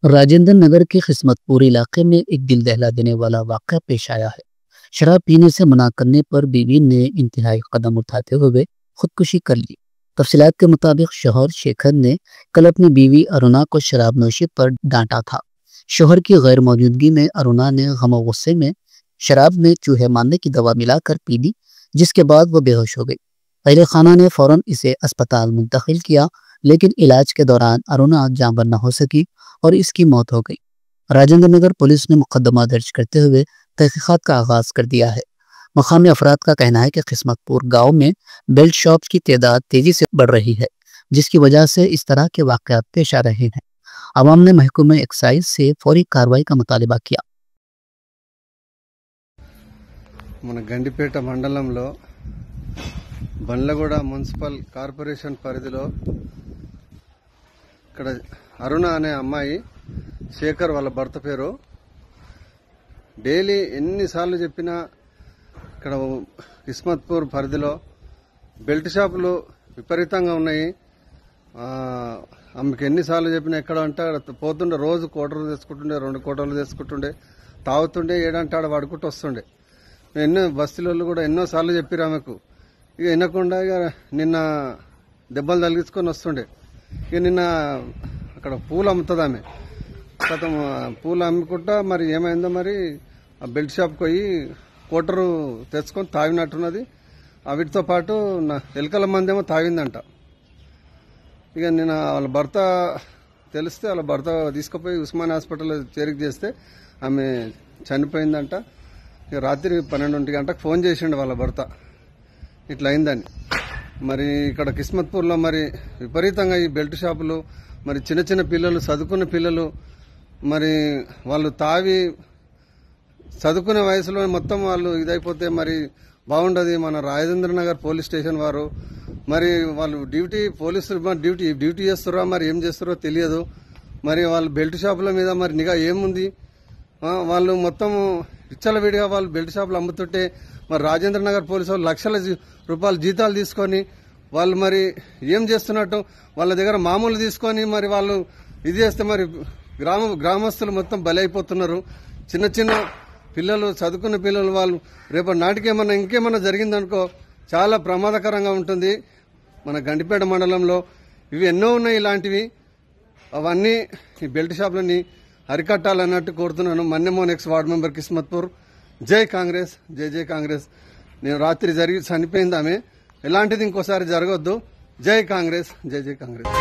राजेंद्र नगर के किस्मतपुर इलाके में एक दिल दहला देने वाला वाकया पेश आया है। शराब पीने से मना करने पर बीवी ने इंतहाई कदम उठाते हुए खुदकुशी कर ली। तफसीलात के मुताबिक शौहर शेखर ने कल अपनी बीवी अरुणा को शराब नोशी पर डांटा था। शौहर की गैर मौजूदगी में अरुणा ने गम गुस्से में शराब में चूहे मारने की दवा मिलाकर पी ली, जिसके बाद वह बेहोश हो गई। अहले खाना ने फौरन इसे अस्पताल मुंतकिल किया, लेकिन इलाज के दौरान अरुणा जांबर न हो सकी और इसकी मौत हो गई। राजेंद्र नगर पुलिस ने मुकदमा दर्ज करते हुए तहकीकात का आगाज कर दिया है। मकामी अफराद का कहना है कि किस्मतपुर गांव में बेल्ट शॉप्स की तादाद तेजी से बढ़ रही है, जिसकी वजह से इस तरह के वाकयात पेश आ रहे हैं। अवाम ने महकमे एक्साइज से फौरी कार्रवाई का मुतालबा किया। మన గండిపేట మండలంలో బండ్లగూడ మున్సిపల్ కార్పొరేషన్ పరిధిలో ఇక్కడ అరుణ అనే అమ్మాయి శేఖర్ వాళ్ళ భర్త పేరు డైలీ ఎన్నిసార్లు చెప్పినా ఇక్కడ కిస్మత్పూర్ పరిధిలో బెల్ట్ షాపులు విపరీతంగా ఉన్నాయి. ఆమెకి ఎన్నిసార్లు చెప్పినా ఎక్కడ అంటే పోతుండే, రోజు కోటర్లు తెచ్చుకుంటుండే, 2 కోటర్లు తెచ్చుకుంటుండే, తాగుతుండే, ఏడంటే ఆడ పడుకుంటూ వస్తుండే. ఎన్నో బస్తీలలో కూడా ఎన్నోసార్లు చెప్పిరు ఆమెకు. ఇక వినకుండా ఇక నిన్న దెబ్బలు తగిలించుకొని వస్తుండే. ఇక నిన్న అక్కడ పూలు అమ్ముతుంది ఆమె. గతం పూలు అమ్ముకుంటా మరి ఏమైందో మరి ఆ బెల్ట్ షాప్కి పోయి కోటరు తెచ్చుకొని తాగినట్టున్నది. వీటితో పాటు ఎలకల మందేమో తాగిందంట. ఇక నిన్న వాళ్ళ భర్త తెలిస్తే వాళ్ళ భర్త తీసుకుపోయి ఉస్మాన్ హాస్పిటల్లో చేరిక చేస్తే ఆమె చనిపోయిందంట. ఇక రాత్రి 12 గంటలకు ఫోన్ చేసిండు వాళ్ళ భర్త ఇట్లా అయిందని. మరి ఇక్కడ కిస్మత్పూర్లో మరి విపరీతంగా ఈ బెల్ట్ షాపులు, మరి చిన్న చిన్న పిల్లలు, చదువుకున్న పిల్లలు, మరి వాళ్ళు తావి చదువుకునే వయసులో మొత్తం వాళ్ళు ఇదైపోతే మరి బాగుండదు. మన రాజేంద్ర నగర్ పోలీస్ స్టేషన్ వారు మరి వాళ్ళు పోలీసులు డ్యూటీ చేస్తారో మరి ఏం చేస్తారో తెలియదు. మరి వాళ్ళు బెల్ట్ షాపుల మీద మరి నిఘా ఏముంది? వాళ్ళు మొత్తం విచ్చలవిడిగా వాళ్ళు బెల్ట్ షాపులు అమ్ముతుంటే మరి రాజేంద్ర నగర్ పోలీసు వాళ్ళు లక్షల రూపాయలు జీతాలు తీసుకొని వాళ్ళు మరి ఏం చేస్తున్నట్టు వాళ్ళ దగ్గర మామూలు తీసుకొని మరి వాళ్ళు ఇది చేస్తే మరి గ్రామస్తులు మొత్తం బలైపోతున్నారు. చిన్న చిన్న పిల్లలు, చదువుకున్న పిల్లలు, వాళ్ళు రేపటి నాటికి ఇంకేమన్నా జరిగిందనుకో చాలా ప్రమాదకరంగా ఉంటుంది. మన గండిపేట మండలంలో ఇవి ఎన్నో ఉన్నాయి ఇలాంటివి. అవన్నీ ఈ బెల్ట్ షాపులని అరికట్టాలన్నట్టు కోరుతున్నాను. మన్నెమోన్ ఎక్స్ వార్డ్ మెంబర్ కిస్మత్పూర్. జై కాంగ్రెస్, జై జై కాంగ్రెస్. నేను రాత్రి చనిపోయింది ఆమె. ఎలాంటిది ఇంకోసారి జరగొద్దు. జై కాంగ్రెస్, జై జై కాంగ్రెస్.